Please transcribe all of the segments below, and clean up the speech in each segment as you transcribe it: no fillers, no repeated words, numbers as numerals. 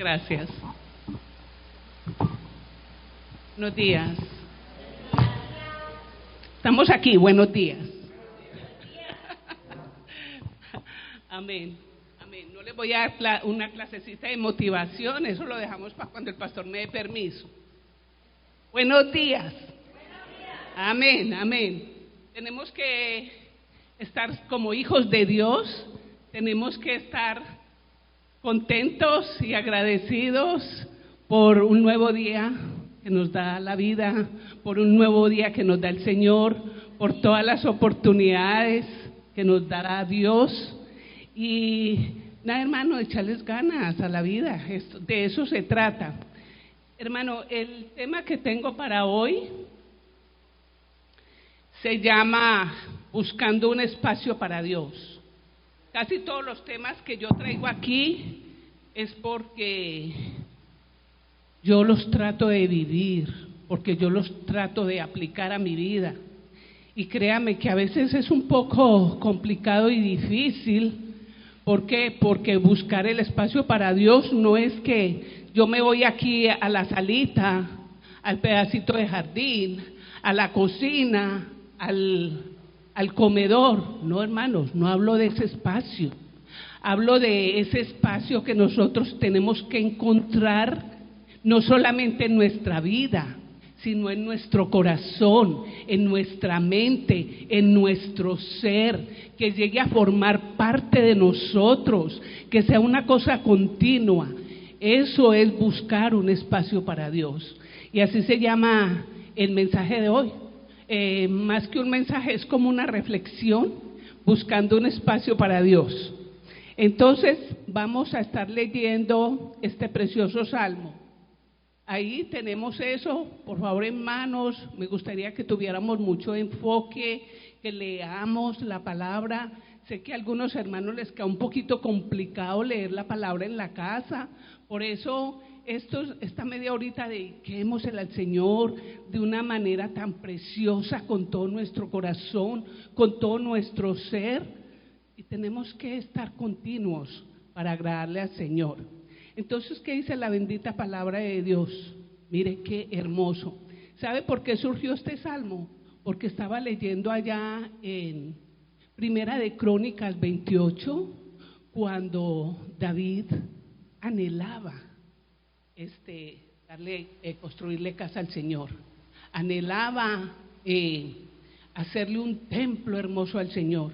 Gracias. Buenos días. Estamos aquí, buenos días. Amén. Amén. No les voy a dar una clasecita de motivación, eso lo dejamos para cuando el pastor me dé permiso. Buenos días. Amén, amén. Tenemos que estar como hijos de Dios, tenemos que estar contentos y agradecidos por un nuevo día que nos da la vida, por un nuevo día que nos da el Señor, por todas las oportunidades que nos dará Dios. Y nada, hermano, echarles ganas a la vida, de eso se trata. Hermano, el tema que tengo para hoy se llama Buscando un espacio para Dios. Casi todos los temas que yo traigo aquí es porque yo los trato de vivir, porque yo los trato de aplicar a mi vida. Y créame que a veces es un poco complicado y difícil. ¿Por qué? Porque buscar el espacio para Dios no es que yo me voy aquí a la salita, al pedacito de jardín, a la cocina, al comedor. No, hermanos, no hablo de ese espacio. Hablo de ese espacio que nosotros tenemos que encontrar, no solamente en nuestra vida, sino en nuestro corazón, en nuestra mente, en nuestro ser, que llegue a formar parte de nosotros, que sea una cosa continua. Eso es buscar un espacio para Dios. Y así se llama el mensaje de hoy. Más que un mensaje, es como una reflexión, buscando un espacio para Dios. Entonces, vamos a estar leyendo este precioso salmo. Ahí tenemos eso, por favor, en manos. Me gustaría que tuviéramos mucho enfoque, que leamos la palabra. Sé que a algunos hermanos les queda un poquito complicado leer la palabra en la casa, por eso esta media horita dediquémosela al Señor de una manera tan preciosa, con todo nuestro corazón, con todo nuestro ser, y tenemos que estar continuos para agradarle al Señor. Entonces, ¿qué dice la bendita palabra de Dios? Mire qué hermoso. ¿Sabe por qué surgió este salmo? Porque estaba leyendo allá en Primera de Crónicas 28, cuando David anhelaba construirle casa al Señor, anhelaba hacerle un templo hermoso al Señor.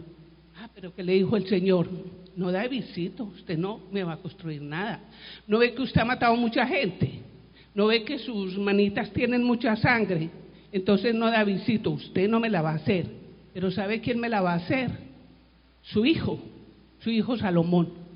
Pero ¿qué le dijo el Señor? No da visito, usted no me va a construir nada. ¿No ve que usted ha matado mucha gente? ¿No ve que sus manitas tienen mucha sangre? Entonces no da visito, usted no me la va a hacer. Pero ¿sabe quién me la va a hacer? Su hijo Salomón.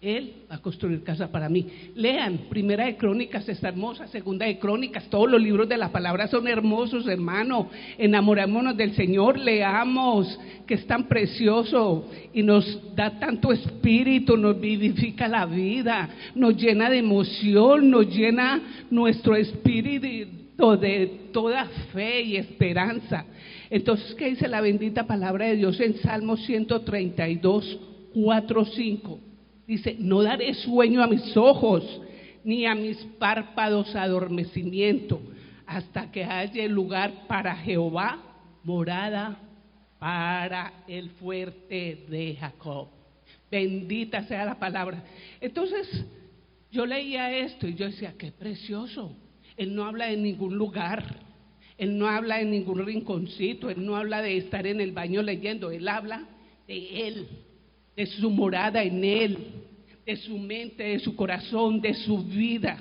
Él va a construir casa para mí. Lean, Primera de Crónicas está hermosa, Segunda de Crónicas, todos los libros de la palabra son hermosos, hermano. Enamorémonos del Señor, leamos, que es tan precioso y nos da tanto espíritu, nos vivifica la vida, nos llena de emoción, nos llena nuestro espíritu de toda fe y esperanza. Entonces, ¿qué dice la bendita palabra de Dios en Salmo 132, 4, 5? Dice: no daré sueño a mis ojos, ni a mis párpados adormecimiento, hasta que haya lugar para Jehová, morada para el fuerte de Jacob. Bendita sea la palabra. Entonces, yo leía esto y yo decía: qué precioso. Él no habla de ningún lugar, él no habla de ningún rinconcito, él no habla de estar en el baño leyendo, él habla de él, de su morada en él, de su mente, de su corazón, de su vida.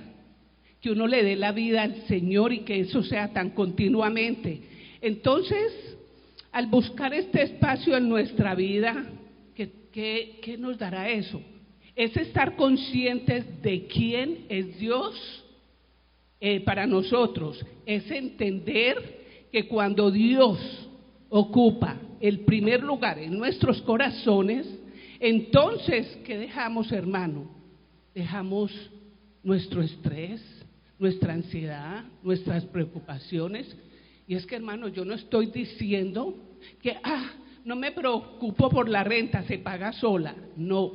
Que uno le dé la vida al Señor y que eso sea tan continuamente. Entonces, al buscar este espacio en nuestra vida, ¿qué nos dará eso? Es estar conscientes de quién es Dios para nosotros. Es entender que cuando Dios ocupa el primer lugar en nuestros corazones, entonces, ¿qué dejamos, hermano? Dejamos nuestro estrés, nuestra ansiedad, nuestras preocupaciones. Y es que, hermano, yo no estoy diciendo que no me preocupo por la renta, se paga sola. No,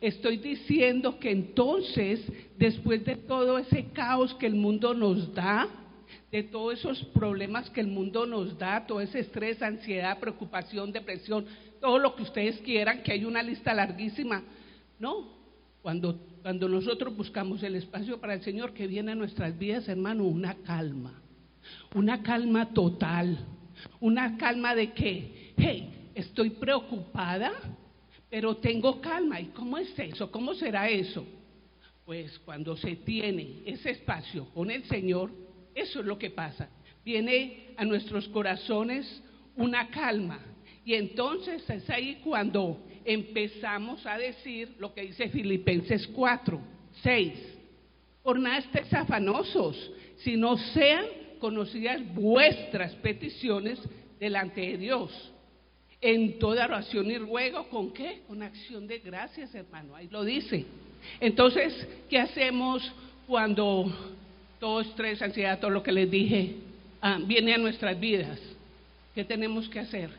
Estoy diciendo que entonces, después de todo ese caos que el mundo nos da, de todos esos problemas que el mundo nos da, todo ese estrés, ansiedad, preocupación, depresión, todo lo que ustedes quieran, que hay una lista larguísima, no, cuando nosotros buscamos el espacio para el Señor, que viene a nuestras vidas, hermano, una calma total, una calma de que, hey, estoy preocupada, pero tengo calma. ¿Y cómo es eso? ¿Cómo será eso? Pues cuando se tiene ese espacio con el Señor, eso es lo que pasa. Viene a nuestros corazones una calma. Y entonces es ahí cuando empezamos a decir lo que dice Filipenses 4:6. Por nada estéis afanosos, sino sean conocidas vuestras peticiones delante de Dios. En toda oración y ruego, ¿con qué? Con acción de gracias, hermano, ahí lo dice. Entonces, ¿qué hacemos cuando todo estrés, ansiedad, todo lo que les dije, viene a nuestras vidas? ¿Qué tenemos que hacer?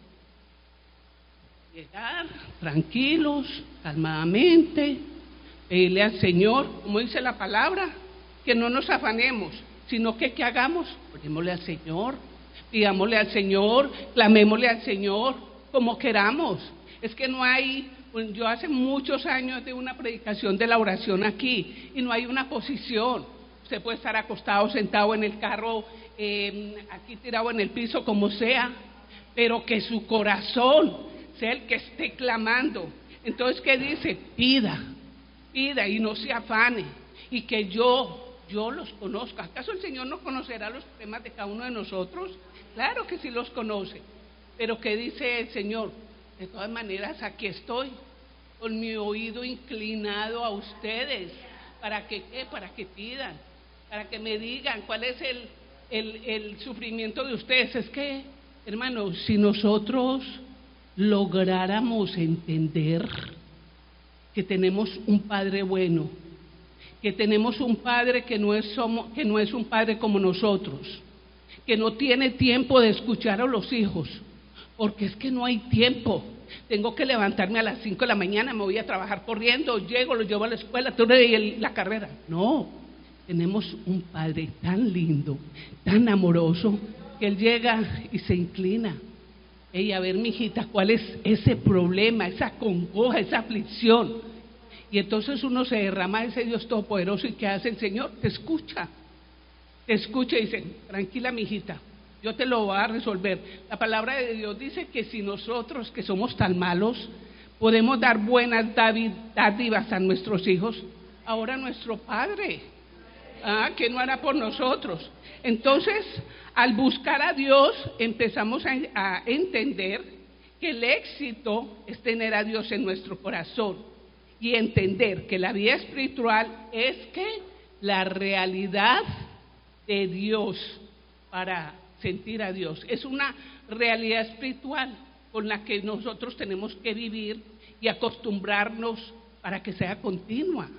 Llegar tranquilos, calmadamente, pedirle al Señor, como dice la palabra, que no nos afanemos, sino que ¿qué hagamos? Orémosle al Señor, pidámosle al Señor, clamémosle al Señor, como queramos. Es que no hay, yo hace muchos años de una predicación de la oración aquí, y no hay una posición. Usted puede estar acostado, sentado en el carro, aquí tirado en el piso, como sea, pero que su corazón sea el que esté clamando. Entonces, ¿qué dice? Pida y no se afane, y que yo los conozco. ¿Acaso el Señor no conocerá los problemas de cada uno de nosotros? Claro que sí los conoce. Pero ¿qué dice el Señor? De todas maneras, aquí estoy, con mi oído inclinado a ustedes, para que pidan, para que me digan cuál es el sufrimiento de ustedes. Es que, hermanos, si nosotros lográramos entender que tenemos un Padre bueno, que tenemos un Padre que no es un Padre como nosotros, que no tiene tiempo de escuchar a los hijos, porque es que no hay tiempo. Tengo que levantarme a las 5 de la mañana, me voy a trabajar corriendo, llego, lo llevo a la escuela, la carrera. No, tenemos un Padre tan lindo, tan amoroso, que Él llega y se inclina. Ey, a ver, mijita, ¿cuál es ese problema, esa congoja, esa aflicción? Y entonces uno se derrama a ese Dios todopoderoso, y ¿qué hace el Señor? Te escucha y dice, tranquila, mijita, yo te lo voy a resolver. La palabra de Dios dice que si nosotros, que somos tan malos, podemos dar buenas dádivas a nuestros hijos, ahora nuestro Padre, ¿qué no hará por nosotros? Entonces, al buscar a Dios, empezamos a entender que el éxito es tener a Dios en nuestro corazón, y entender que la vida espiritual es que la realidad de Dios, para sentir a Dios, es una realidad espiritual con la que nosotros tenemos que vivir y acostumbrarnos para que sea continua,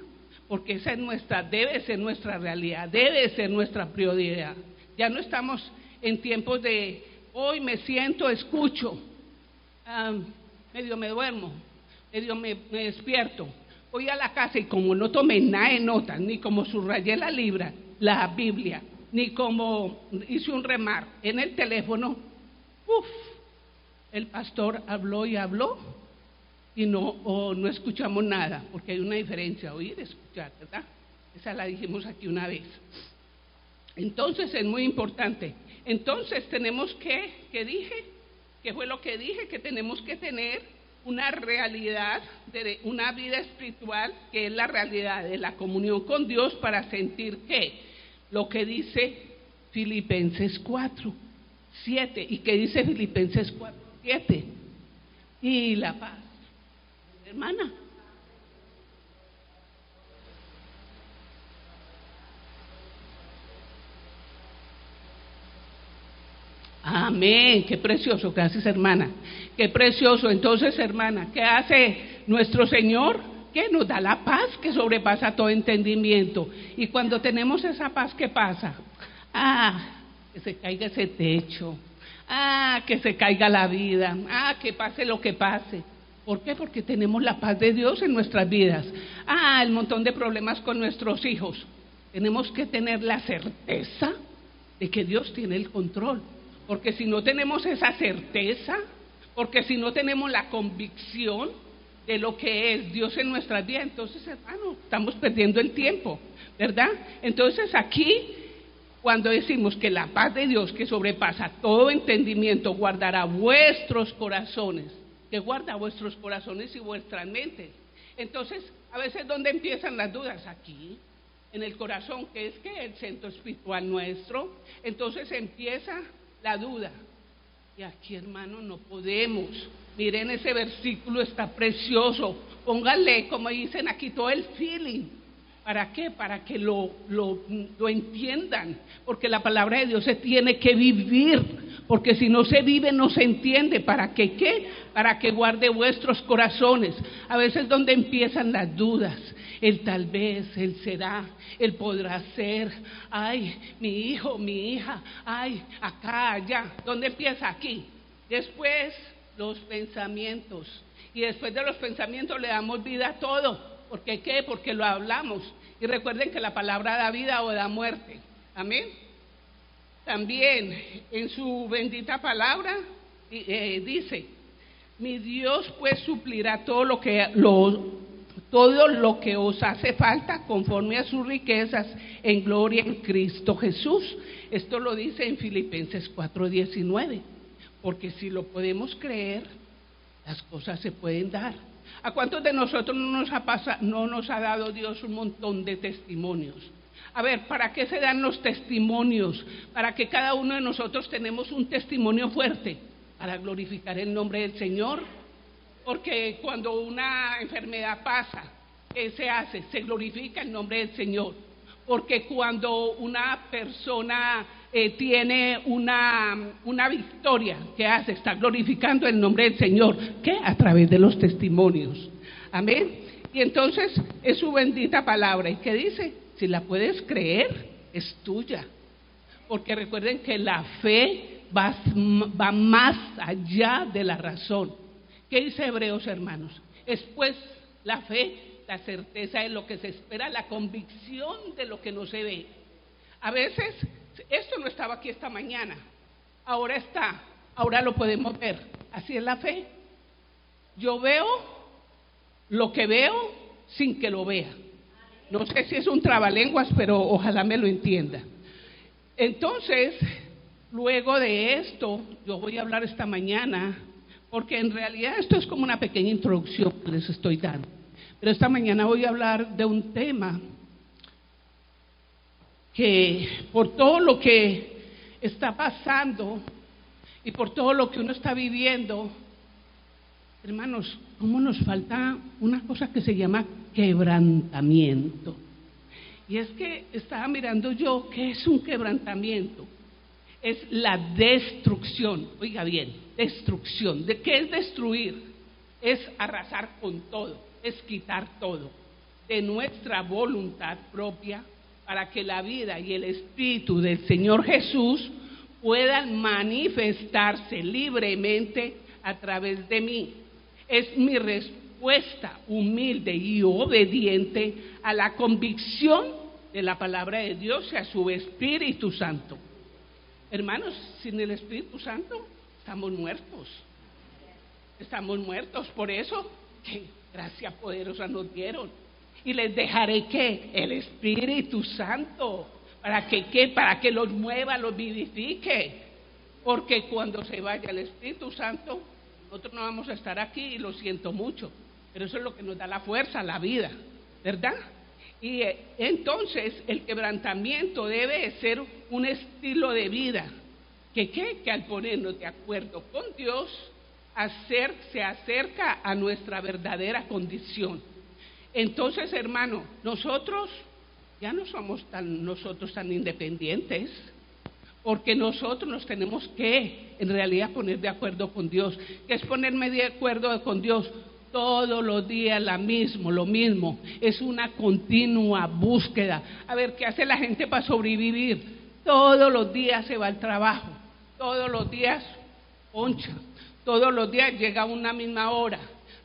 porque esa es debe ser nuestra realidad, debe ser nuestra prioridad. Ya no estamos en tiempos de hoy me siento, escucho, medio me duermo, medio me despierto, voy a la casa y como no tomé nada de notas, ni como subrayé la Biblia, ni como hice un remar en el teléfono, el pastor habló y habló y no escuchamos nada, porque hay una diferencia, oír y escuchar, ¿verdad? Esa la dijimos aquí una vez. Entonces es muy importante. Entonces tenemos ¿qué dije? ¿Qué fue lo que dije? Que tenemos que tener una realidad, una vida espiritual, que es la realidad de la comunión con Dios, para sentir lo que dice Filipenses 4:7. ¿Y qué dice Filipenses 4:7? Y la paz, hermana. Amén, qué precioso, gracias, hermana, qué precioso. Entonces, hermana, ¿qué hace nuestro Señor? Que nos da la paz que sobrepasa todo entendimiento. Y cuando tenemos esa paz, ¿qué pasa? Que se caiga ese techo, que se caiga la vida, que pase lo que pase, ¿Por qué? Porque tenemos la paz de Dios en nuestras vidas. El montón de problemas con nuestros hijos. Tenemos que tener la certeza de que Dios tiene el control. Porque si no tenemos esa certeza, porque si no tenemos la convicción de lo que es Dios en nuestras vidas, entonces, hermano, estamos perdiendo el tiempo, ¿verdad? Entonces aquí, cuando decimos que la paz de Dios, que sobrepasa todo entendimiento, guardará vuestros corazones, que guarda vuestros corazones y vuestras mentes. Entonces, a veces, ¿dónde empiezan las dudas? Aquí, en el corazón, que es que el centro espiritual nuestro. Entonces empieza la duda. Y aquí, hermano, no podemos. Miren, ese versículo está precioso. Pónganle, como dicen aquí, todo el feeling. ¿Para qué? Para que lo entiendan. Porque la palabra de Dios se tiene que vivir. Porque si no se vive, no se entiende. ¿Para qué? ¿Qué? Para que guarde vuestros corazones. A veces donde empiezan las dudas. El tal vez, el será, el podrá ser. Ay, mi hijo, mi hija. Ay, acá, allá. ¿Dónde empieza? Aquí. Después, los pensamientos. Y después de los pensamientos le damos vida a todo. ¿Por qué? ¿Qué? Porque lo hablamos. Y recuerden que la palabra da vida o da muerte. Amén. También en su bendita palabra dice: mi Dios pues suplirá todo lo que os hace falta conforme a sus riquezas en gloria en Cristo Jesús. Esto lo dice en Filipenses 4:19. Porque si lo podemos creer, las cosas se pueden dar. ¿A cuántos de nosotros no nos ha dado Dios un montón de testimonios? A ver, ¿para qué se dan los testimonios? Para que cada uno de nosotros tenemos un testimonio fuerte, para glorificar el nombre del Señor. Porque cuando una enfermedad pasa, ¿qué se hace? Se glorifica el nombre del Señor. Porque cuando una persona tiene una victoria, ¿qué hace? Está glorificando el nombre del Señor. ¿Qué? A través de los testimonios. Amén. Y entonces es su bendita palabra. ¿Y qué dice? Si la puedes creer, es tuya. Porque recuerden que la fe va más allá de la razón. ¿Qué dice Hebreos, hermanos? Es pues la fe, la certeza de lo que se espera, la convicción de lo que no se ve. A veces, esto no estaba aquí esta mañana, ahora está, ahora lo podemos ver. Así es la fe. Yo veo lo que veo sin que lo vea. No sé si es un trabalenguas, pero ojalá me lo entienda. Entonces, luego de esto, yo voy a hablar esta mañana, porque en realidad esto es como una pequeña introducción que les estoy dando. Pero esta mañana voy a hablar de un tema que por todo lo que está pasando y por todo lo que uno está viviendo, hermanos, cómo nos falta una cosa que se llama quebrantamiento. Y es que estaba mirando yo, ¿qué es un quebrantamiento? Es la destrucción, oiga bien, destrucción. ¿De qué es destruir? Es arrasar con todo, es quitar todo de nuestra voluntad propia para que la vida y el Espíritu del Señor Jesús puedan manifestarse libremente a través de mí. Es mi respuesta humilde y obediente a la convicción de la palabra de Dios y a su Espíritu Santo. Hermanos, sin el Espíritu Santo estamos muertos. Estamos muertos, por eso que gracia poderosa nos dieron. Y les dejaré que el Espíritu Santo, para que ¿qué? Para que los mueva, los vivifique. Porque cuando se vaya el Espíritu Santo, nosotros no vamos a estar aquí, y lo siento mucho, pero eso es lo que nos da la fuerza, la vida, ¿verdad? Y entonces el quebrantamiento debe ser un estilo de vida que al ponernos de acuerdo con Dios se acerca a nuestra verdadera condición. Entonces, hermano, nosotros ya no somos tan independientes, porque nosotros nos tenemos que en realidad poner de acuerdo con Dios. ¿Qué es ponerme de acuerdo con Dios? Todos los días lo mismo, es una continua búsqueda. A ver, ¿qué hace la gente para sobrevivir? Todos los días se va al trabajo, todos los días poncha, todos los días llega a una misma hora,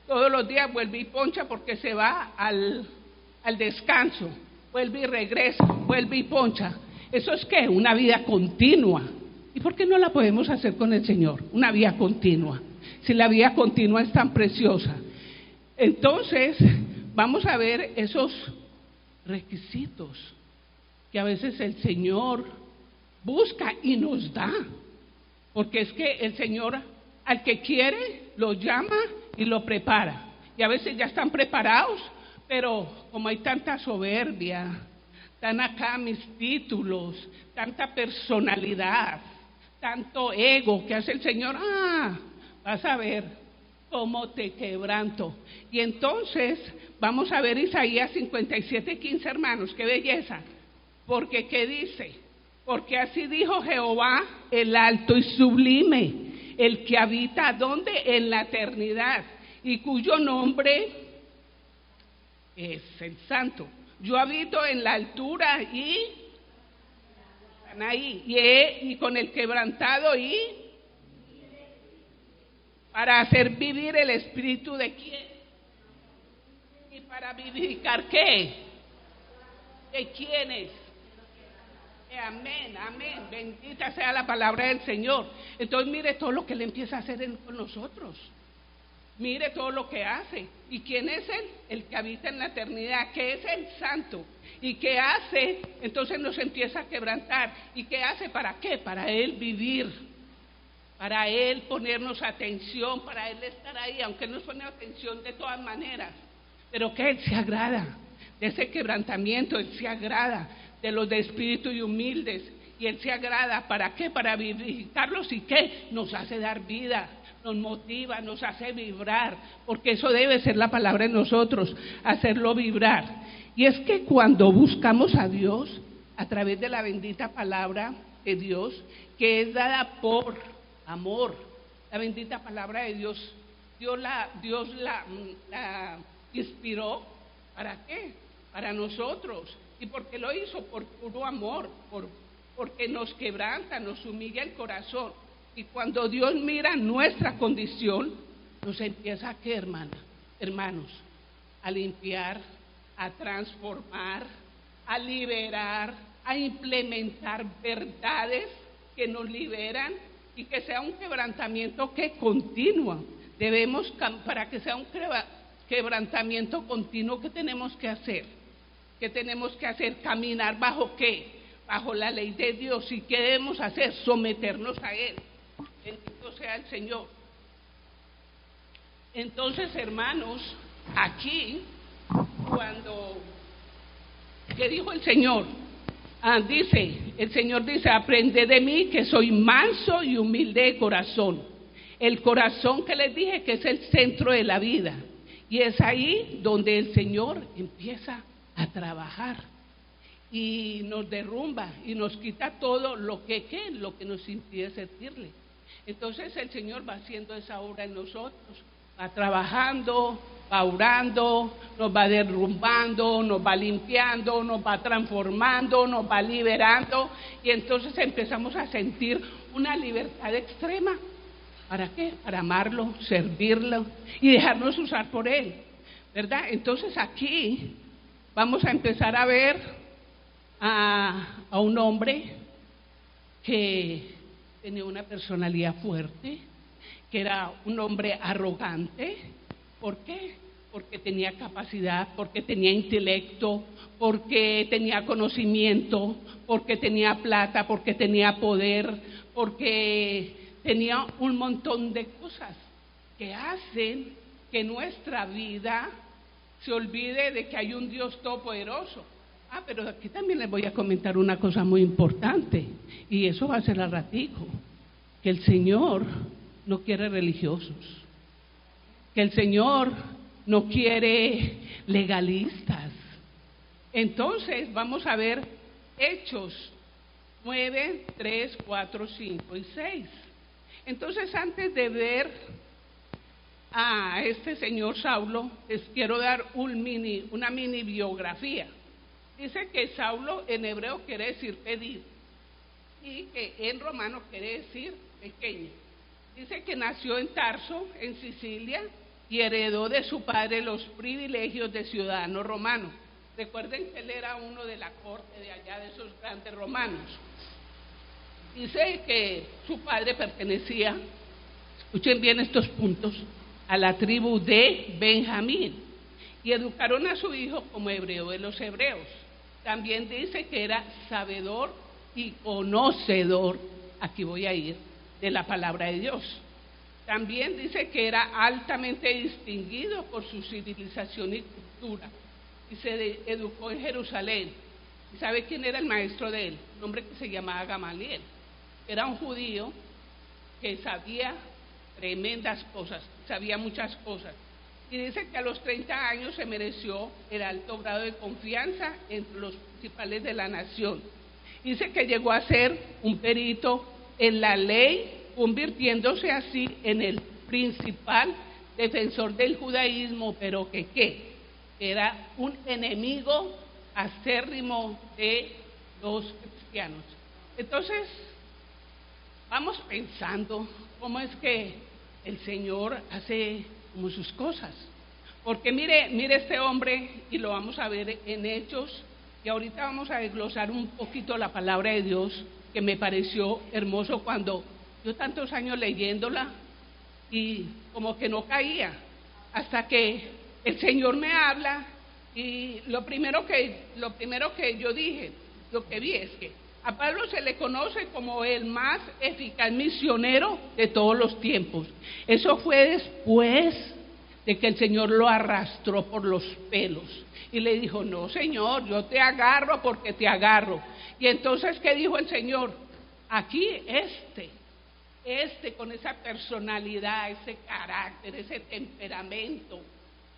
todos los días vuelve y poncha porque se va al descanso, vuelve y regresa, vuelve y poncha. ¿Eso es qué? Una vida continua. ¿Y por qué no la podemos hacer con el Señor? Una vida continua. Si la vida continua es tan preciosa. Entonces, vamos a ver esos requisitos que a veces el Señor busca y nos da. Porque es que el Señor al que quiere lo llama y lo prepara. Y a veces ya están preparados, pero como hay tanta soberbia, tan acá mis títulos, tanta personalidad, tanto ego que hace el Señor, vas a ver cómo te quebranto. Y entonces vamos a ver Isaías 57:15, hermanos, qué belleza. Porque ¿qué dice? Porque así dijo Jehová, el alto y sublime, el que habita ¿dónde? En la eternidad, y cuyo nombre es el Santo. Yo habito en la altura y están ahí, y con el quebrantado y para hacer vivir el espíritu de quién, y para vivificar ¿qué? ¿De quiénes? Amén, amén, bendita sea la palabra del Señor. Entonces mire todo lo que Él empieza a hacer con nosotros. Mire todo lo que hace. ¿Y quién es Él? El que habita en la eternidad, que es el Santo. ¿Y qué hace? Entonces nos empieza a quebrantar. ¿Y qué hace? ¿Para qué? Para Él vivir, para Él ponernos atención, para Él estar ahí, aunque Él nos pone atención de todas maneras. Pero que Él se agrada de ese quebrantamiento, Él se agrada de los de espíritu y humildes, y Él se agrada, ¿para qué? Para vivificarlos. ¿Y qué? Nos hace dar vida, nos motiva, nos hace vibrar, porque eso debe ser la palabra en nosotros, hacerlo vibrar. Y es que cuando buscamos a Dios, a través de la bendita palabra de Dios, que es dada por amor, la bendita palabra de Dios, Dios la inspiró, ¿para qué? Para nosotros. ¿Y por qué lo hizo? Por puro amor, porque nos quebranta, nos humilla el corazón. Y cuando Dios mira nuestra condición, nos empieza ¿qué, hermanos? A limpiar, a transformar, a liberar, a implementar verdades que nos liberan, y que sea un quebrantamiento que continúa. Para que sea un quebrantamiento continuo, ¿qué tenemos que hacer? ¿Qué tenemos que hacer? Caminar bajo ¿qué? Bajo la ley de Dios. ¿Y qué debemos hacer? Someternos a Él. Bendito sea el Señor. Entonces, hermanos, aquí, ¿qué dijo el Señor? El Señor dice, aprended de mí que soy manso y humilde de corazón. El corazón que les dije que es el centro de la vida. Y es ahí donde el Señor empieza a trabajar y nos derrumba y nos quita todo lo que nos impide servirle. Entonces el Señor va haciendo esa obra en nosotros, va trabajando, va orando, nos va derrumbando, nos va limpiando, nos va transformando, nos va liberando, y entonces empezamos a sentir una libertad extrema. ¿Para qué? Para amarlo, servirlo y dejarnos usar por Él, ¿verdad? Entonces aquí vamos a empezar a ver a un hombre que tenía una personalidad fuerte, que era un hombre arrogante. ¿Por qué? Porque tenía capacidad, porque tenía intelecto, porque tenía conocimiento, porque tenía plata, porque tenía poder, porque tenía un montón de cosas que hacen que nuestra vida se olvide de que hay un Dios todopoderoso. Pero aquí también les voy a comentar una cosa muy importante, y eso va a ser al ratico, que el Señor no quiere religiosos, que el Señor no quiere legalistas. Entonces vamos a ver Hechos 9, 3, 4, 5 y 6. Entonces, antes de ver a este señor Saulo, les quiero dar una mini biografía. Dice que Saulo en hebreo quiere decir pedir, y que en romano quiere decir pequeño. Dice que nació en Tarso, en Sicilia, y heredó de su padre los privilegios de ciudadano romano. Recuerden que él era uno de la corte de allá, de esos grandes romanos. Dice que su padre pertenecía, escuchen bien estos puntos, a la tribu de Benjamín, y educaron a su hijo como hebreo de los hebreos. También dice que era sabedor y conocedor, aquí voy a ir, de la palabra de Dios. También dice que era altamente distinguido por su civilización y cultura, y se educó en Jerusalén. ¿Y sabe quién era el maestro de él? Un hombre que se llamaba Gamaliel. Era un judío que sabía tremendas cosas, sabía muchas cosas. Y dice que a los 30 años se mereció el alto grado de confianza entre los principales de la nación. Dice que llegó a ser un perito en la ley, convirtiéndose así en el principal defensor del judaísmo, pero que era un enemigo acérrimo de los cristianos. Entonces, vamos pensando cómo es que el Señor hace como sus cosas. Porque mire este hombre, y lo vamos a ver en Hechos, y ahorita vamos a desglosar un poquito la palabra de Dios, que me pareció hermoso cuando yo tantos años leyéndola y como que no caía, hasta que el Señor me habla, y lo primero que yo dije, lo que vi es que a Pablo se le conoce como el más eficaz misionero de todos los tiempos. Eso fue después de que el Señor lo arrastró por los pelos y le dijo: no, Señor, yo te agarro porque te agarro. Y entonces, ¿qué dijo el Señor? Aquí con esa personalidad, ese carácter, ese temperamento,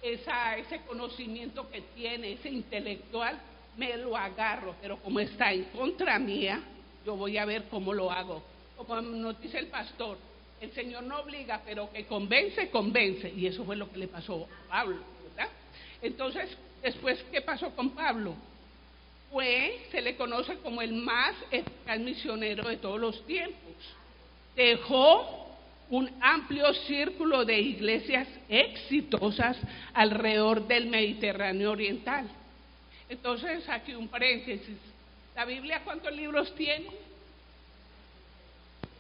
ese conocimiento que tiene, ese intelectual, me lo agarro, pero como está en contra mía, yo voy a ver cómo lo hago. Como nos dice el pastor, el Señor no obliga, pero que convence, convence. Y eso fue lo que le pasó a Pablo, ¿verdad? Entonces, después, ¿qué pasó con Pablo? Se le conoce como el más eficaz misionero de todos los tiempos. Dejó un amplio círculo de iglesias exitosas alrededor del Mediterráneo oriental. Entonces, aquí un paréntesis. ¿La Biblia cuántos libros tiene?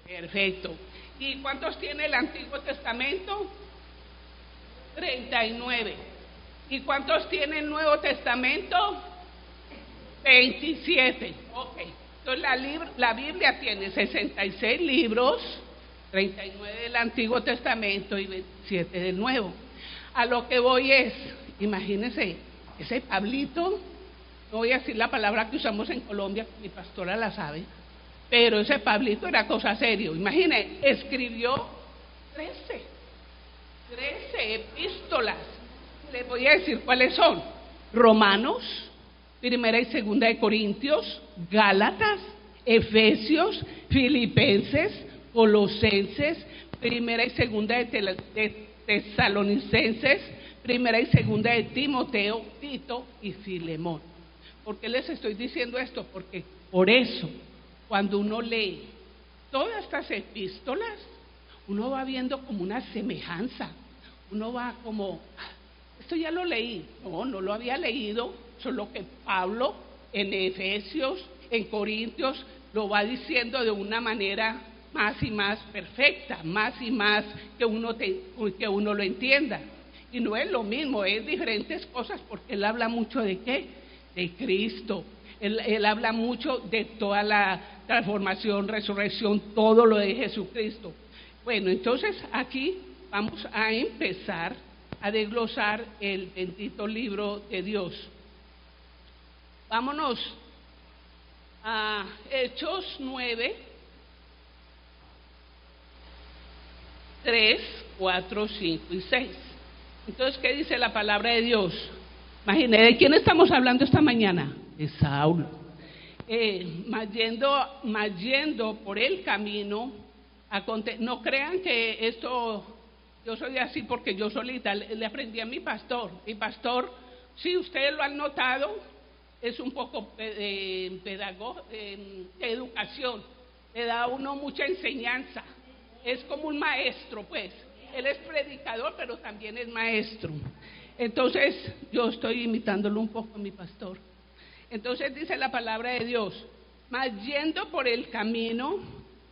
Perfecto. ¿Y cuántos tiene el Antiguo Testamento? 39. ¿Y cuántos tiene el Nuevo Testamento? 27. Ok. Entonces la Biblia tiene 66 libros, 39 del Antiguo Testamento y 27 del Nuevo. A lo que voy es, imagínense, ese Pablito, no voy a decir la palabra que usamos en Colombia, mi pastora la sabe, pero ese Pablito era cosa serio. Imagínense, escribió 13 epístolas. Les voy a decir cuáles son: Romanos, Primera y Segunda de Corintios, Gálatas, Efesios, Filipenses, Colosenses, Primera y Segunda de Tesalonicenses, Primera y Segunda de Timoteo, Tito y Filemón. ¿Por qué les estoy diciendo esto? Porque por eso, cuando uno lee todas estas epístolas, uno va viendo como una semejanza. Uno va como, esto ya lo leí. No lo había leído, solo que Pablo en Efesios, en Corintios, lo va diciendo de una manera más y más perfecta, más y más que uno lo entienda. Y no es lo mismo, es diferentes cosas, porque él habla mucho de ¿qué? De Cristo. Él habla mucho de toda la transformación, resurrección, todo lo de Jesucristo. Bueno, entonces aquí vamos a empezar a desglosar el bendito libro de Dios. Vámonos a Hechos 9, 3, 4, 5 y 6. Entonces, ¿qué dice la palabra de Dios? Imagínense, ¿de quién estamos hablando esta mañana? De Saulo. Más yendo por el camino, no crean que esto, yo soy así porque yo solita, le aprendí a mi pastor. Mi pastor, si ustedes lo han notado, es un poco pedagogo, de educación, le da a uno mucha enseñanza, es como un maestro, pues. Él es predicador, pero también es maestro. Entonces, yo estoy imitándolo un poco a mi pastor. Entonces dice la palabra de Dios: mas yendo por el camino,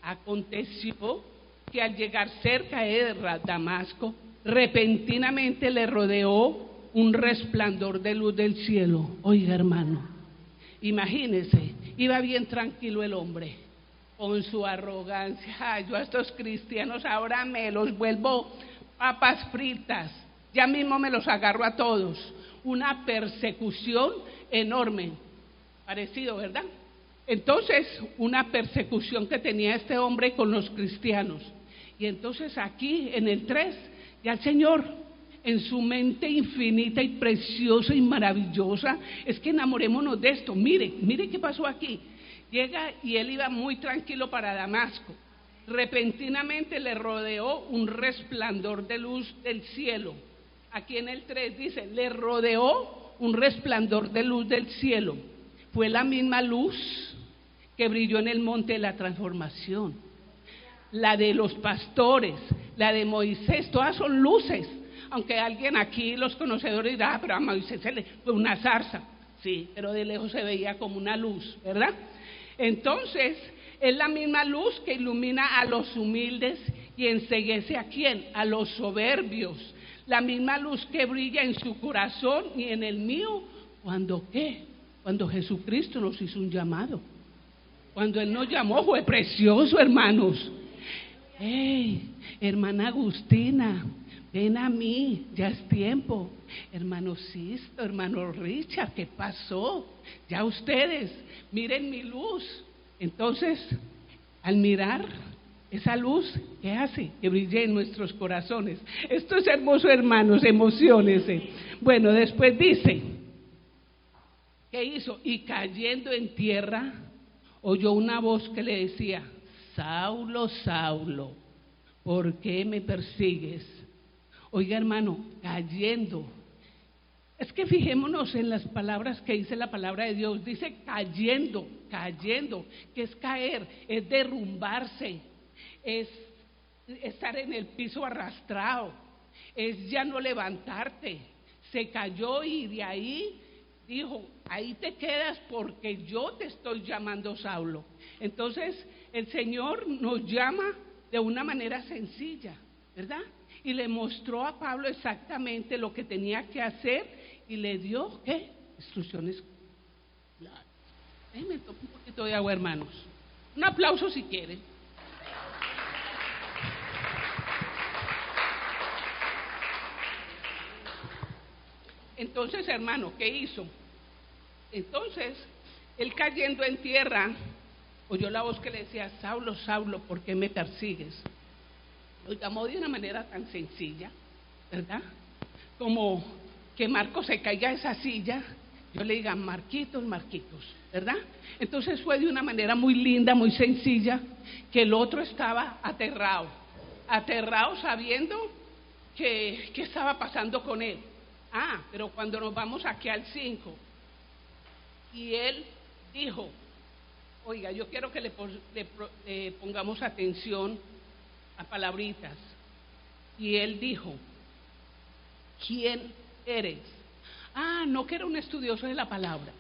aconteció que al llegar cerca de Damasco, repentinamente le rodeó un resplandor de luz del cielo. Oiga, hermano, imagínese, iba bien tranquilo el hombre, con su arrogancia. Ay, yo a estos cristianos ahora me los vuelvo papas fritas, ya mismo me los agarro a todos. Una persecución enorme, parecido, ¿verdad? Entonces, una persecución que tenía este hombre con los cristianos. Y entonces aquí en el 3, ya el Señor, en su mente infinita y preciosa y maravillosa, es que enamorémonos de esto. Mire qué pasó aquí. Llega y él iba muy tranquilo para Damasco. Repentinamente le rodeó un resplandor de luz del cielo. Aquí en el 3 dice, le rodeó un resplandor de luz del cielo. Fue la misma luz que brilló en el monte de la transformación, la de los pastores, la de Moisés, todas son luces. Aunque alguien aquí, los conocedores, dirá, pero a Moisés se le fue una zarza. Sí, pero de lejos se veía como una luz, ¿verdad? Entonces, es la misma luz que ilumina a los humildes y enceguece ¿a quién? A los soberbios. La misma luz que brilla en su corazón y en el mío, ¿cuándo qué? Cuando Jesucristo nos hizo un llamado. Cuando Él nos llamó fue precioso, hermanos. ¡Hey, hermana Agustina! Ven a mí, ya es tiempo. Hermano Sisto, hermano Richard, ¿qué pasó? Ya ustedes, miren mi luz. Entonces, al mirar esa luz, ¿qué hace? Que brille en nuestros corazones. Esto es hermoso, hermanos, emociónense. Bueno, después dice, ¿qué hizo? Y cayendo en tierra, oyó una voz que le decía, Saulo, Saulo, ¿por qué me persigues? Oiga, hermano, cayendo. Es que fijémonos en las palabras que dice la palabra de Dios. Dice cayendo, que es caer, es derrumbarse, es estar en el piso arrastrado, es ya no levantarte. Se cayó y de ahí dijo, ahí te quedas porque yo te estoy llamando Saulo. Entonces el Señor nos llama de una manera sencilla, ¿verdad? Y le mostró a Pablo exactamente lo que tenía que hacer y le dio, ¿qué? Instrucciones claras. Déjenme tomar un poquito de agua, hermanos. Un aplauso si quieren. Entonces, hermano, ¿qué hizo? Entonces, él cayendo en tierra, oyó la voz que le decía, Saulo, Saulo, ¿por qué me persigues? Lo llamó de una manera tan sencilla, ¿verdad? Como que Marcos se caiga de esa silla, yo le diga, Marquitos, ¿verdad? Entonces fue de una manera muy linda, muy sencilla, que el otro estaba aterrado sabiendo que estaba pasando con él. Pero cuando nos vamos aquí al 5, y él dijo, oiga, yo quiero que le pongamos atención a palabritas. Y él dijo, ¿quién eres? No que era un estudioso de la palabra.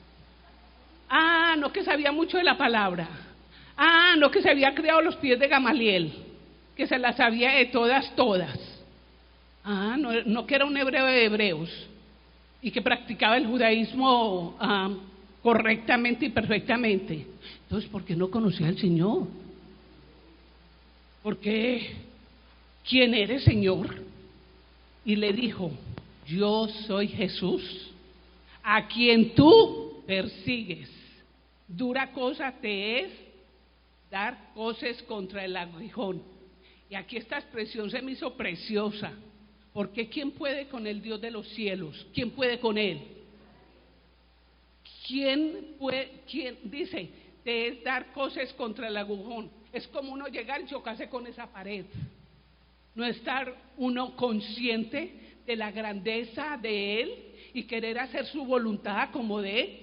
No que sabía mucho de la palabra. No que se había criado a los pies de Gamaliel, que se las sabía de todas. No que era un hebreo de hebreos y que practicaba el judaísmo correctamente y perfectamente. Entonces, ¿por qué no conocía al Señor? ¿Por qué? ¿Quién eres, Señor? Y le dijo, yo soy Jesús, a quien tú persigues. Dura cosa te es dar coces contra el aguijón. Y aquí esta expresión se me hizo preciosa, porque ¿quién puede con el Dios de los cielos? ¿Quién puede con Él? ¿Quién dice, te es dar coces contra el aguijón? Es como uno llegar y chocarse con esa pared. No estar uno consciente de la grandeza de Él y querer hacer su voluntad como de Él.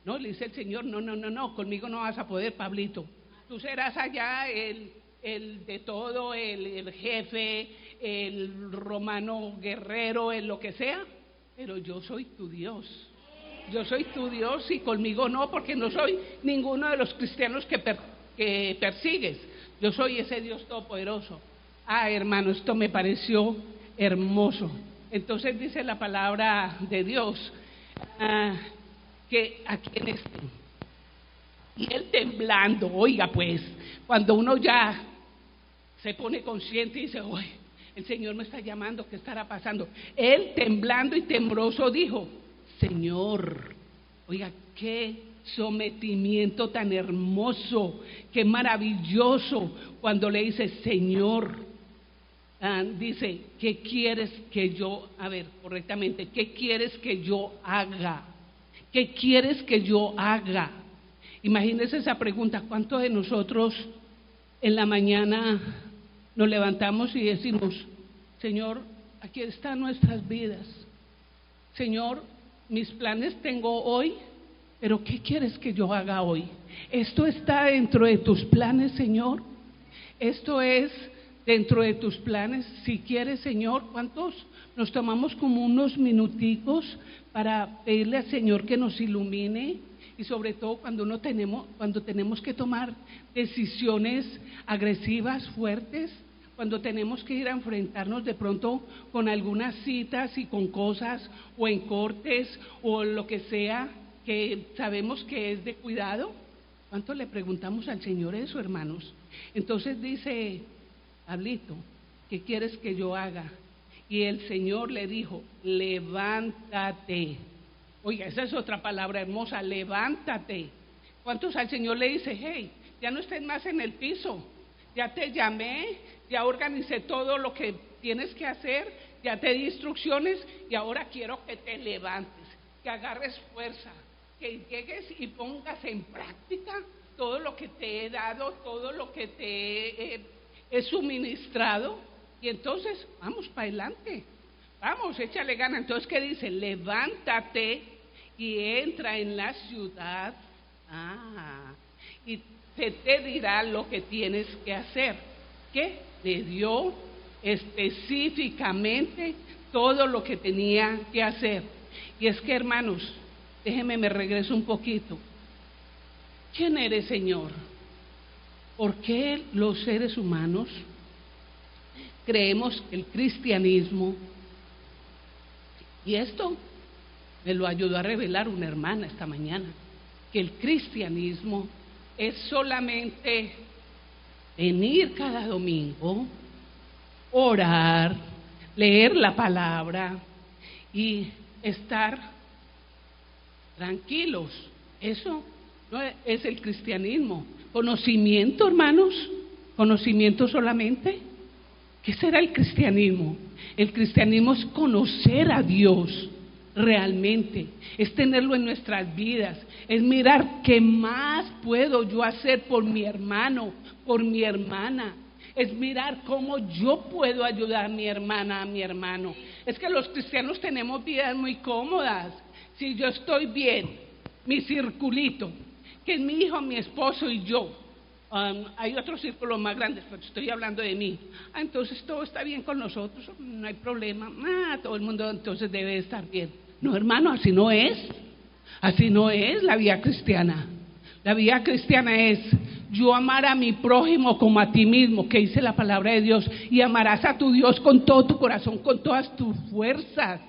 No, le dice el Señor, no, conmigo no vas a poder, Pablito. Tú serás allá el de todo, el jefe, el romano guerrero, el lo que sea, pero yo soy tu Dios. Yo soy tu Dios y conmigo no, porque no soy ninguno de los cristianos que persigues. Yo soy ese Dios todopoderoso. Hermano, esto me pareció hermoso. Entonces dice la palabra de Dios, que aquí en y él temblando, oiga pues, cuando uno ya se pone consciente y dice, uy, el Señor me está llamando, ¿qué estará pasando? Él temblando y tembloroso dijo, Señor, oiga, qué sometimiento tan hermoso, qué maravilloso, cuando le dice, Señor, dice, ¿qué quieres que yo, correctamente, qué quieres que yo haga? ¿Qué quieres que yo haga? Imagínense esa pregunta. ¿Cuántos de nosotros en la mañana nos levantamos y decimos, Señor, aquí están nuestras vidas? Señor, mis planes tengo hoy, pero ¿qué quieres que yo haga hoy? ¿Esto está dentro de tus planes, Señor? ¿Esto es dentro de tus planes? Si quieres, Señor, ¿cuántos nos tomamos como unos minuticos para pedirle al Señor que nos ilumine? Y sobre todo cuando tenemos que tomar decisiones agresivas, fuertes, cuando tenemos que ir a enfrentarnos de pronto con algunas citas y con cosas o en cortes o lo que sea que sabemos que es de cuidado. ¿Cuánto le preguntamos al Señor eso, hermanos? Entonces dice, Pablito, ¿qué quieres que yo haga? Y el Señor le dijo, levántate. Oiga, esa es otra palabra hermosa, levántate. ¿Cuántos al Señor le dice, hey, ya no estés más en el piso, ya te llamé, ya organicé todo lo que tienes que hacer, ya te di instrucciones y ahora quiero que te levantes, que agarres fuerza, que llegues y pongas en práctica todo lo que te he dado, todo lo que te he suministrado? Y entonces, vamos para adelante. Vamos, échale gana. Entonces, ¿qué dice? Levántate y entra en la ciudad. Y se te dirá lo que tienes que hacer. ¿Qué? Le dio específicamente todo lo que tenía que hacer. Y es que, hermanos, déjenme, me regreso un poquito. ¿Quién eres, Señor? ¿Por qué los seres humanos creemos que el cristianismo, y esto me lo ayudó a revelar una hermana esta mañana, que el cristianismo es solamente venir cada domingo, orar, leer la palabra y estar tranquilos? Eso no es el cristianismo. Conocimiento, hermanos, conocimiento solamente. ¿Qué será el cristianismo? El cristianismo es conocer a Dios realmente, es tenerlo en nuestras vidas, es mirar qué más puedo yo hacer por mi hermano, por mi hermana, es mirar cómo yo puedo ayudar a mi hermana, a mi hermano. Es que los cristianos tenemos vidas muy cómodas. Si yo estoy bien, mi circulito, que es mi hijo, mi esposo y yo. Hay otros círculos más grandes, pero estoy hablando de mí. Entonces todo está bien con nosotros, no hay problema. Todo el mundo entonces debe estar bien. No, hermano, así no es. Así no es la vida cristiana. La vida cristiana es yo amar a mi prójimo como a ti mismo, que dice la palabra de Dios, y amarás a tu Dios con todo tu corazón, con todas tus fuerzas.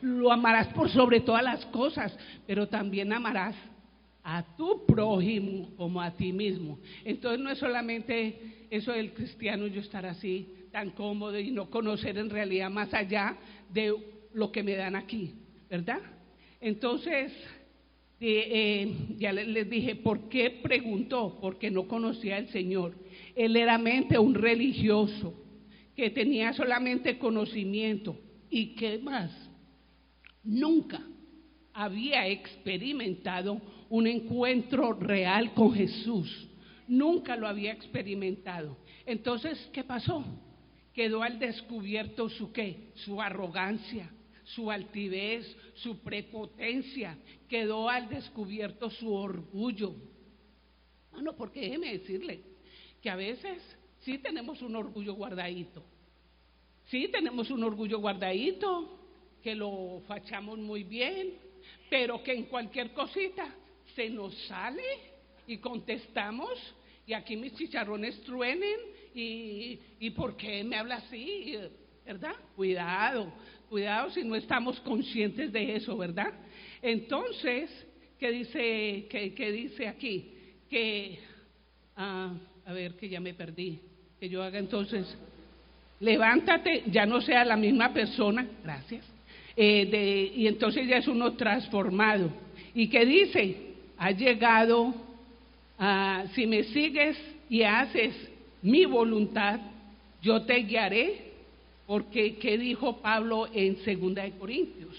Lo amarás por sobre todas las cosas, pero también amarás a tu prójimo como a ti mismo. Entonces no es solamente eso del cristiano, yo estar así tan cómodo y no conocer en realidad más allá de lo que me dan aquí, ¿verdad? Entonces ya les dije, ¿por qué preguntó? Porque no conocía al Señor. Él era mente un religioso que tenía solamente conocimiento. ¿Y qué más? Nunca había experimentado un encuentro real con Jesús. Nunca lo había experimentado. Entonces, ¿qué pasó? Quedó al descubierto su ¿qué? Su arrogancia, su altivez, su prepotencia. Quedó al descubierto su orgullo. Bueno, porque déjeme decirle que a veces sí tenemos un orgullo guardadito. Sí, tenemos un orgullo guardadito, que lo fachamos muy bien, pero que en cualquier cosita se nos sale y contestamos, y aquí mis chicharrones truenen, y ¿por qué me habla así? ¿Verdad? Cuidado si no estamos conscientes de eso, ¿verdad? Entonces, ¿qué dice aquí? A ver, que ya me perdí, que yo haga entonces, levántate, ya no sea la misma persona, gracias, y entonces ya es uno transformado. ¿Y qué dice? Ha llegado, si me sigues y haces mi voluntad, yo te guiaré, porque ¿qué dijo Pablo en 2 de Corintios?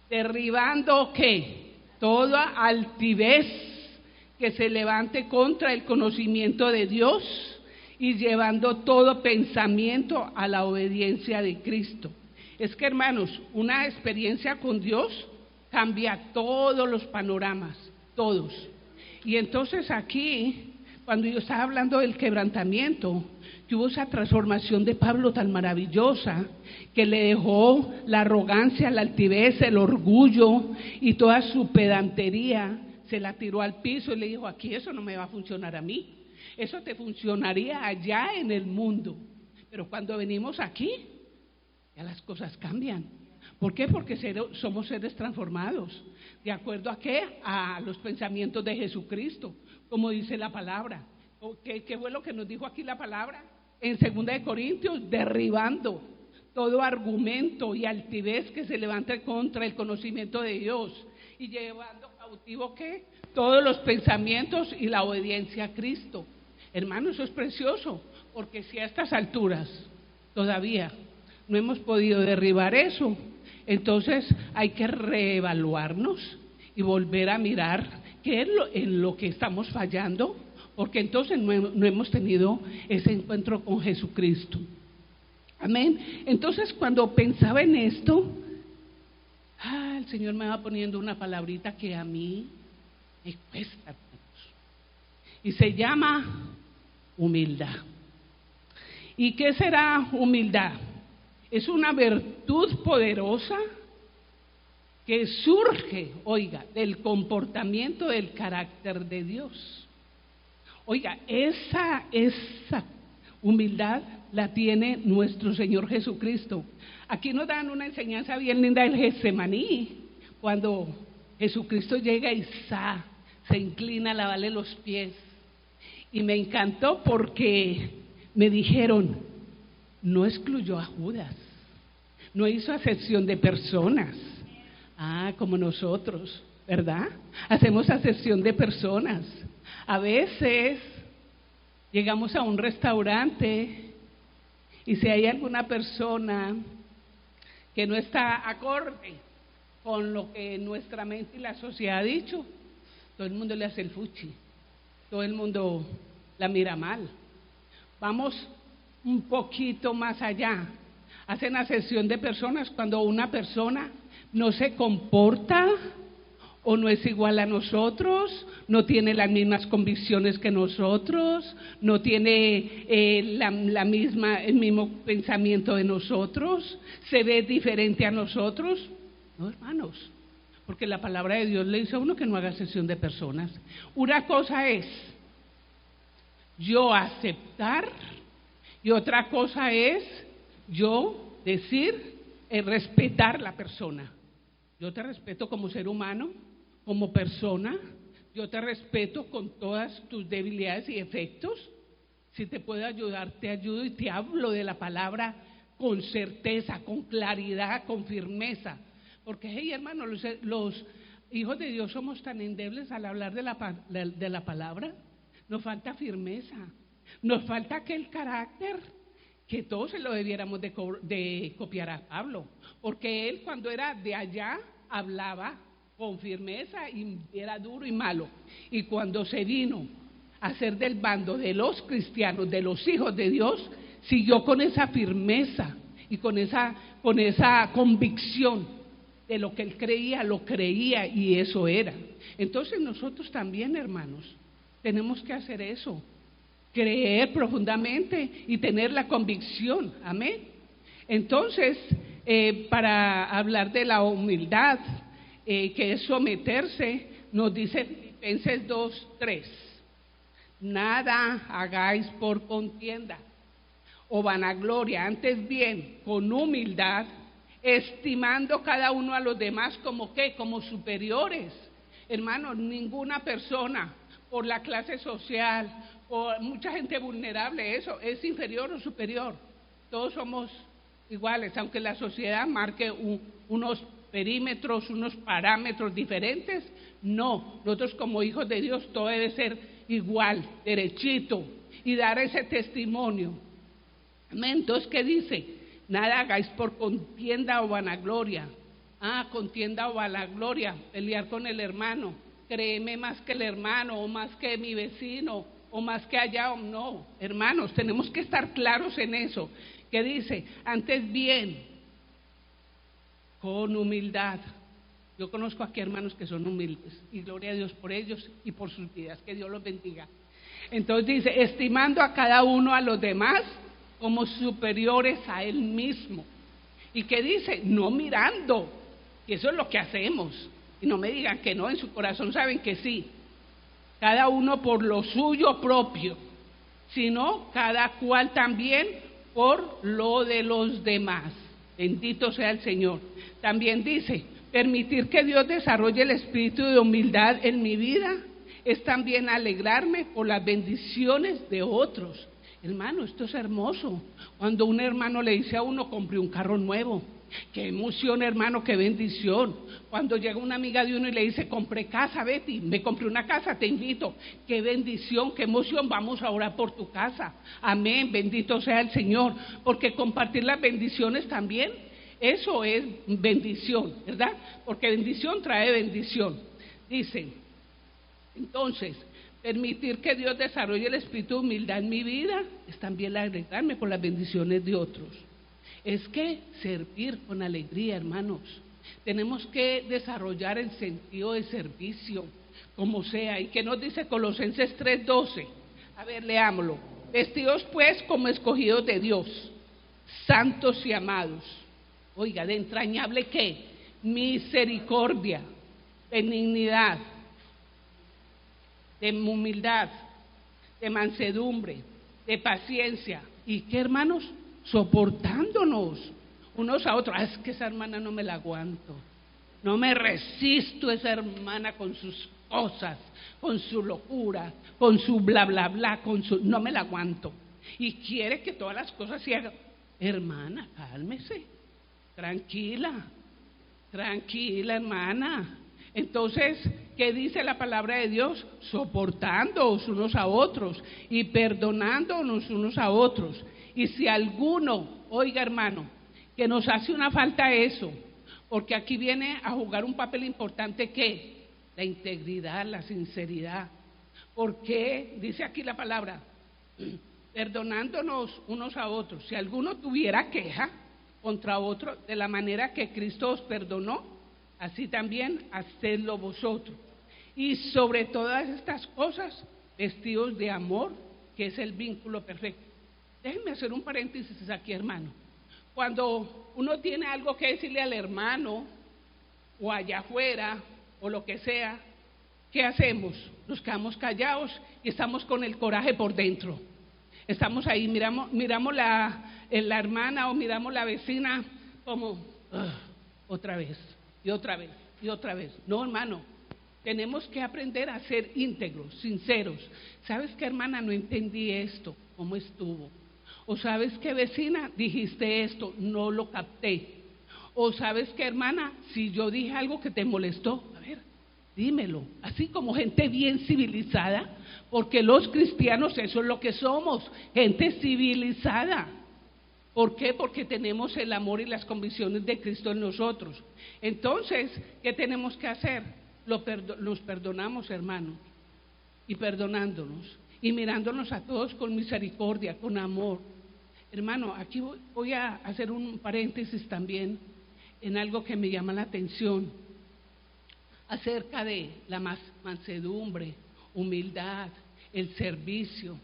Derribando ¿qué? Toda altivez que se levante contra el conocimiento de Dios y llevando todo pensamiento a la obediencia de Cristo. Es que, hermanos, una experiencia con Dios cambia todos los panoramas, todos. Y entonces aquí, cuando yo estaba hablando del quebrantamiento, que hubo esa transformación de Pablo tan maravillosa, que le dejó la arrogancia, la altivez, el orgullo y toda su pedantería, se la tiró al piso y le dijo: aquí eso no me va a funcionar a mí, eso te funcionaría allá en el mundo, pero cuando venimos aquí, ya las cosas cambian. ¿Por qué? Porque somos seres transformados, ¿de acuerdo a qué? A los pensamientos de Jesucristo, como dice la palabra. ¿Qué fue lo que nos dijo aquí la palabra? En 2 de Corintios, derribando todo argumento y altivez que se levante contra el conocimiento de Dios, y llevando cautivo ¿qué? Todos los pensamientos y la obediencia a Cristo. Hermano, eso es precioso, porque si a estas alturas todavía no hemos podido derribar eso, entonces hay que reevaluarnos y volver a mirar qué es en lo que estamos fallando, porque entonces no hemos tenido ese encuentro con Jesucristo. Amén. Entonces, cuando pensaba en esto, el Señor me va poniendo una palabrita que a mí me cuesta, y se llama humildad. ¿Y qué será humildad? Es una virtud poderosa que surge, oiga, del comportamiento del carácter de Dios. Oiga, esa humildad la tiene nuestro Señor Jesucristo. Aquí nos dan una enseñanza bien linda del Getsemaní, cuando Jesucristo llega y se inclina a lavarle los pies. Y me encantó porque me dijeron: no excluyó a Judas, no hizo acepción de personas. Como nosotros, ¿verdad? Hacemos acepción de personas. A veces llegamos a un restaurante y si hay alguna persona que no está acorde con lo que nuestra mente y la sociedad ha dicho, todo el mundo le hace el fuchi, todo el mundo la mira mal. Vamos un poquito más allá. Hacen acepción de personas cuando una persona no se comporta o no es igual a nosotros, no tiene las mismas convicciones que nosotros, no tiene el mismo pensamiento de nosotros, se ve diferente a nosotros. No, hermanos, porque la palabra de Dios le dice a uno que no haga acepción de personas. Una cosa es yo aceptar y otra cosa es yo decir, respetar la persona. Yo te respeto como ser humano, como persona, yo te respeto con todas tus debilidades y defectos. Si te puedo ayudar, te ayudo y te hablo de la palabra con certeza, con claridad, con firmeza. Porque, hey, hermano, los hijos de Dios somos tan endebles al hablar de la palabra. Nos falta firmeza, nos falta aquel carácter que todos se lo debiéramos de copiar a Pablo, porque él cuando era de allá hablaba con firmeza y era duro y malo, y cuando se vino a ser del bando de los cristianos, de los hijos de Dios, siguió con esa firmeza y con esa convicción de lo que él creía, lo creía y eso era. Entonces nosotros también, hermanos, tenemos que hacer eso, creer profundamente y tener la convicción, amén. Entonces, para hablar de la humildad, que es someterse, nos dice Filipenses 2:3, nada hagáis por contienda o vanagloria, antes bien con humildad, estimando cada uno a los demás como ¿qué? Como superiores. Hermanos, ninguna persona por la clase social, por mucha gente vulnerable, eso es inferior o superior. Todos somos iguales, aunque la sociedad marque unos perímetros, unos parámetros diferentes. No, nosotros como hijos de Dios todo debe ser igual, derechito, y dar ese testimonio. Amén. Entonces, ¿qué dice? Nada hagáis por contienda o vanagloria. Contienda o vanagloria, pelear con el hermano, créeme más que el hermano, o más que mi vecino, o más que allá, o no. Hermanos, tenemos que estar claros en eso. ¿Qué dice? Antes bien, con humildad. Yo conozco aquí hermanos que son humildes, y gloria a Dios por ellos y por sus vidas, que Dios los bendiga. Entonces dice, estimando a cada uno a los demás como superiores a él mismo. ¿Y qué dice? No mirando, y eso es lo que hacemos, y no me digan que no, en su corazón saben que sí, cada uno por lo suyo propio, sino cada cual también por lo de los demás. Bendito sea el Señor. También dice, permitir que Dios desarrolle el espíritu de humildad en mi vida es también alegrarme por las bendiciones de otros. Hermano, esto es hermoso. Cuando un hermano le dice a uno, compré un carro nuevo. Qué emoción, hermano, qué bendición. Cuando llega una amiga de uno y le dice, compré casa, Betty, me compré una casa, te invito. Qué bendición, qué emoción, vamos a orar por tu casa. Amén, bendito sea el Señor. Porque compartir las bendiciones también, eso es bendición, ¿verdad? Porque bendición trae bendición. Dice, entonces, permitir que Dios desarrolle el espíritu de humildad en mi vida es también alegrarme por las bendiciones de otros. Es que servir con alegría, hermanos. Tenemos que desarrollar el sentido de servicio, como sea. ¿Y qué nos dice Colosenses 3:12? A ver, leámoslo. Vestidos pues como escogidos de Dios, santos y amados. Oiga, de entrañable ¿qué? Misericordia, benignidad, de humildad, de mansedumbre, de paciencia. ¿Y qué, hermanos? Soportándonos unos a otros. Es que esa hermana no me la aguanto, no me resisto a esa hermana con sus cosas, con su locura, con su bla bla bla, no me la aguanto, y quiere que todas las cosas se hagan. Hermana, cálmese, tranquila, hermana. Entonces, ¿qué dice la palabra de Dios? Soportándonos unos a otros y perdonándonos unos a otros. Y si alguno, oiga hermano, que nos hace una falta eso, porque aquí viene a jugar un papel importante, ¿qué? La integridad, la sinceridad. Porque dice aquí la palabra, perdonándonos unos a otros. Si alguno tuviera queja contra otro, de la manera que Cristo os perdonó, así también hacedlo vosotros. Y sobre todas estas cosas, vestidos de amor, que es el vínculo perfecto. Déjenme hacer un paréntesis aquí, hermano. Cuando uno tiene algo que decirle al hermano, o allá afuera, o lo que sea, ¿qué hacemos? Nos quedamos callados y estamos con el coraje por dentro. Estamos ahí, miramos la hermana o miramos la vecina como, otra vez, y otra vez, y otra vez. No, hermano, tenemos que aprender a ser íntegros, sinceros. ¿Sabes qué, hermana? No entendí esto, ¿cómo estuvo? O ¿sabes qué, vecina? Dijiste esto, no lo capté. O ¿sabes qué, hermana? Si yo dije algo que te molestó, a ver, dímelo. Así como gente bien civilizada, porque los cristianos eso es lo que somos, gente civilizada. ¿Por qué? Porque tenemos el amor y las convicciones de Cristo en nosotros. Entonces, ¿qué tenemos que hacer? Los perdonamos, hermanos, y perdonándonos, y mirándonos a todos con misericordia, con amor. Hermano, aquí voy a hacer un paréntesis también en algo que me llama la atención, acerca de la mansedumbre, humildad, el servicio.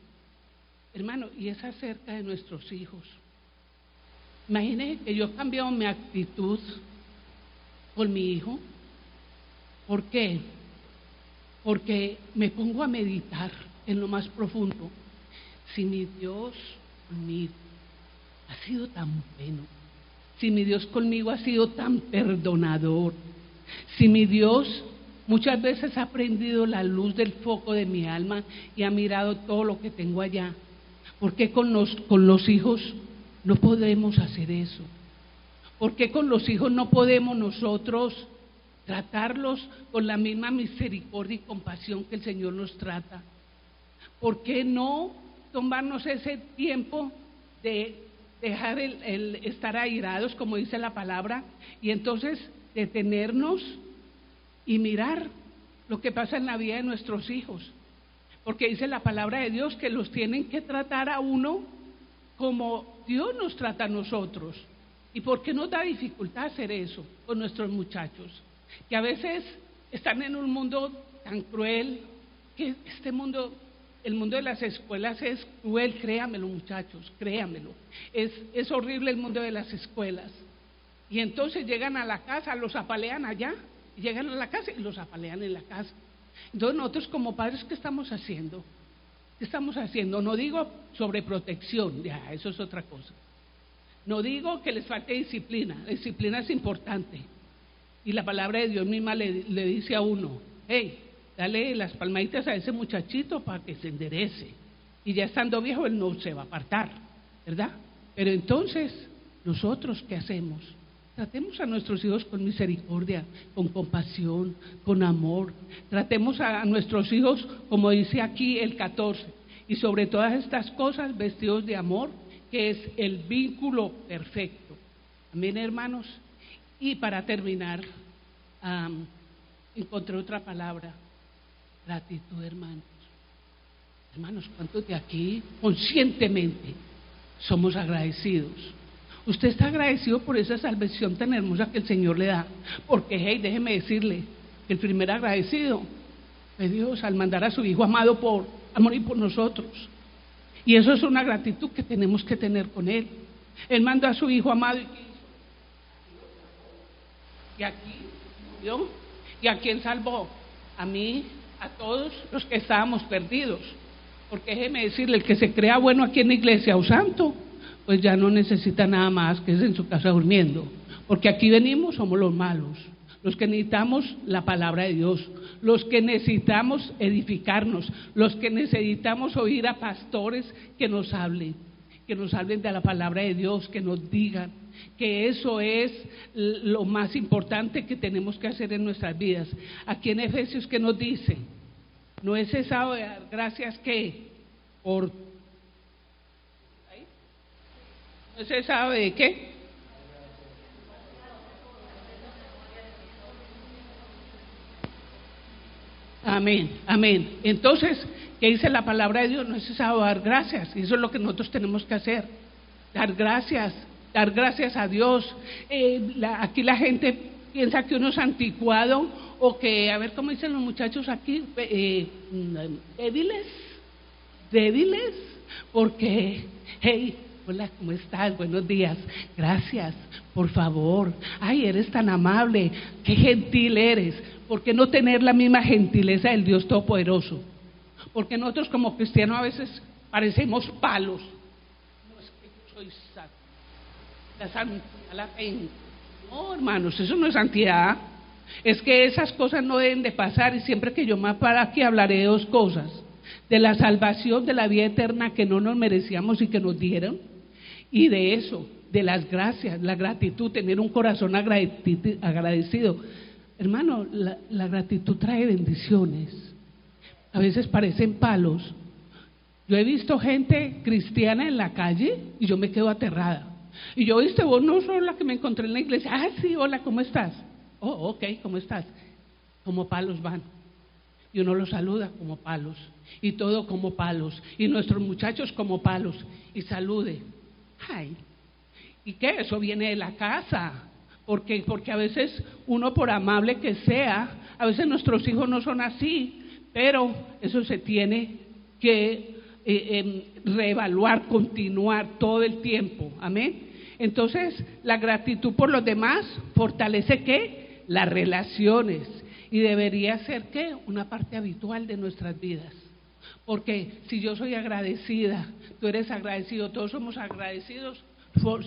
Hermano, y es acerca de nuestros hijos. Imagine que yo he cambiado mi actitud con mi hijo. ¿Por qué? Porque me pongo a meditar en lo más profundo. Si mi Dios conmigo ha sido tan bueno, si mi Dios conmigo ha sido tan perdonador, si mi Dios muchas veces ha prendido la luz del foco de mi alma y ha mirado todo lo que tengo allá, ¿por qué con los hijos no podemos hacer eso? ¿Por qué con los hijos no podemos nosotros tratarlos con la misma misericordia y compasión que el Señor nos trata? ¿Por qué no tomarnos ese tiempo de dejar el estar airados, como dice la palabra, y entonces detenernos y mirar lo que pasa en la vida de nuestros hijos? Porque dice la palabra de Dios que los tienen que tratar a uno como Dios nos trata a nosotros. ¿Y por qué nos da dificultad hacer eso con nuestros muchachos? Que a veces están en un mundo tan cruel, que este mundo, el mundo de las escuelas es cruel, créamelo muchachos, créamelo. Es horrible el mundo de las escuelas. Y entonces llegan a la casa, los apalean allá, y llegan a la casa y los apalean en la casa. Entonces nosotros como padres, ¿qué estamos haciendo? ¿Qué estamos haciendo? No digo sobreprotección, ya, eso es otra cosa. No digo que les falte disciplina, la disciplina es importante. Y la palabra de Dios misma le dice a uno, hey, dale las palmaditas a ese muchachito para que se enderece. Y ya estando viejo, él no se va a apartar, ¿verdad? Pero entonces, ¿nosotros qué hacemos? Tratemos a nuestros hijos con misericordia, con compasión, con amor. Tratemos a nuestros hijos, como dice aquí el 14, y sobre todas estas cosas, vestidos de amor, que es el vínculo perfecto. Amén, hermanos. Y para terminar, encontré otra palabra, gratitud, hermanos. Hermanos, ¿cuántos de aquí conscientemente somos agradecidos? Usted está agradecido por esa salvación tan hermosa que el Señor le da, porque hey, déjeme decirle, el primer agradecido fue Dios al mandar a su Hijo amado a morir por nosotros. Y eso es una gratitud que tenemos que tener con Él. Él mandó a su Hijo amado y aquí murió. ¿Y a quién salvó? A mí, a todos los que estábamos perdidos. Porque déjeme decirle, el que se crea bueno aquí en la iglesia o santo, pues ya no necesita nada más que es en su casa durmiendo. Porque aquí venimos, somos los malos, los que necesitamos la palabra de Dios, los que necesitamos edificarnos, los que necesitamos oír a pastores que nos hablen de la palabra de Dios, que nos digan que eso es lo más importante que tenemos que hacer en nuestras vidas. Aquí en Efesios, ¿qué nos dice? No he cesado de dar gracias que por... ¿No se sabe de qué? Amén, amén. Entonces, ¿qué dice la palabra de Dios? No es necesario dar gracias, y eso es lo que nosotros tenemos que hacer, dar gracias a Dios. Aquí la gente piensa que uno es anticuado, o que, a ver cómo dicen los muchachos aquí, débiles, porque, hey, hola, ¿cómo estás? Buenos días, gracias, por favor, ay, eres tan amable, qué gentil eres. ¿Por qué no tener la misma gentileza del Dios Todopoderoso? Porque nosotros como cristianos a veces parecemos palos. No, es que yo soy santo, la santa, la gente. No, hermanos, eso no es santidad. Es que esas cosas no deben de pasar, y siempre que yo me pare aquí hablaré de dos cosas: de la salvación, de la vida eterna que no nos merecíamos y que nos dieron, y de eso, de las gracias, la gratitud, tener un corazón agradecido. Hermano, la gratitud trae bendiciones. A veces parecen palos. Yo he visto gente cristiana en la calle y yo me quedo aterrada. Y yo, ¿viste? Vos no sos la que me encontré en la iglesia. Ah, sí, hola, ¿cómo estás? Oh, ok, ¿cómo estás? Como palos van. Y uno los saluda como palos. Y todo como palos. Y nuestros muchachos como palos. Y salude. Ay, ¿y qué? Eso viene de la casa. Porque a veces uno, por amable que sea, a veces nuestros hijos no son así, pero eso se tiene que reevaluar, continuar todo el tiempo, amén. Entonces, la gratitud por los demás fortalece ¿qué? Las relaciones, y debería ser ¿qué? Una parte habitual de nuestras vidas. Porque si yo soy agradecida, tú eres agradecido, todos somos agradecidos,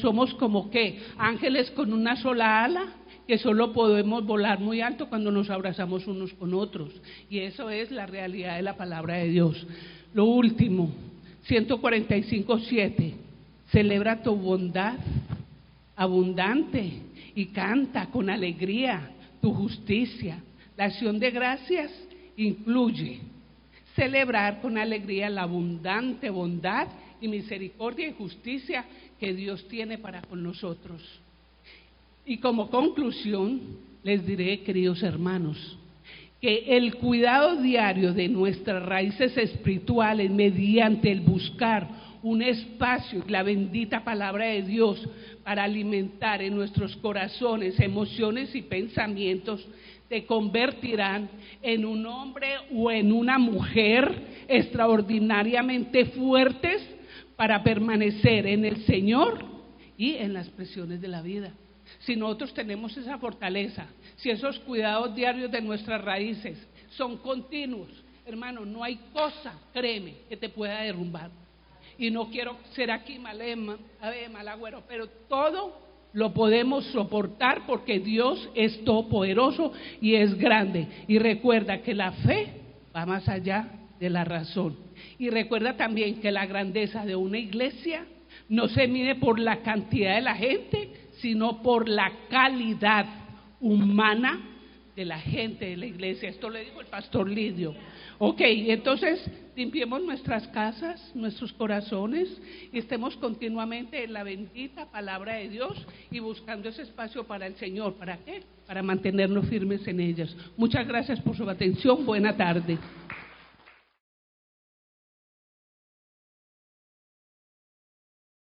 somos como ¿qué? Ángeles con una sola ala, que solo podemos volar muy alto cuando nos abrazamos unos con otros. Y eso es la realidad de la palabra de Dios. Lo último, 145:7, celebra tu bondad abundante y canta con alegría tu justicia. La acción de gracias incluye celebrar con alegría la abundante bondad y misericordia y justicia que Dios tiene para con nosotros. Y como conclusión, les diré, queridos hermanos, que el cuidado diario de nuestras raíces espirituales mediante el buscar un espacio, la bendita palabra de Dios, para alimentar en nuestros corazones, emociones y pensamientos, te convertirán en un hombre o en una mujer extraordinariamente fuertes para permanecer en el Señor y en las presiones de la vida. Si nosotros tenemos esa fortaleza, si esos cuidados diarios de nuestras raíces son continuos, hermano, no hay cosa, créeme, que te pueda derrumbar. Y no quiero ser aquí mal agüero, pero todo lo podemos soportar porque Dios es todopoderoso y es grande. Y recuerda que la fe va más allá de la razón. Y recuerda también que la grandeza de una iglesia no se mide por la cantidad de la gente, sino por la calidad humana de la gente de la iglesia. Esto le dijo el pastor Lidio. Ok, entonces limpiemos nuestras casas, nuestros corazones, y estemos continuamente en la bendita palabra de Dios y buscando ese espacio para el Señor. ¿Para qué? Para mantenernos firmes en ellas. Muchas gracias por su atención. Buena tarde.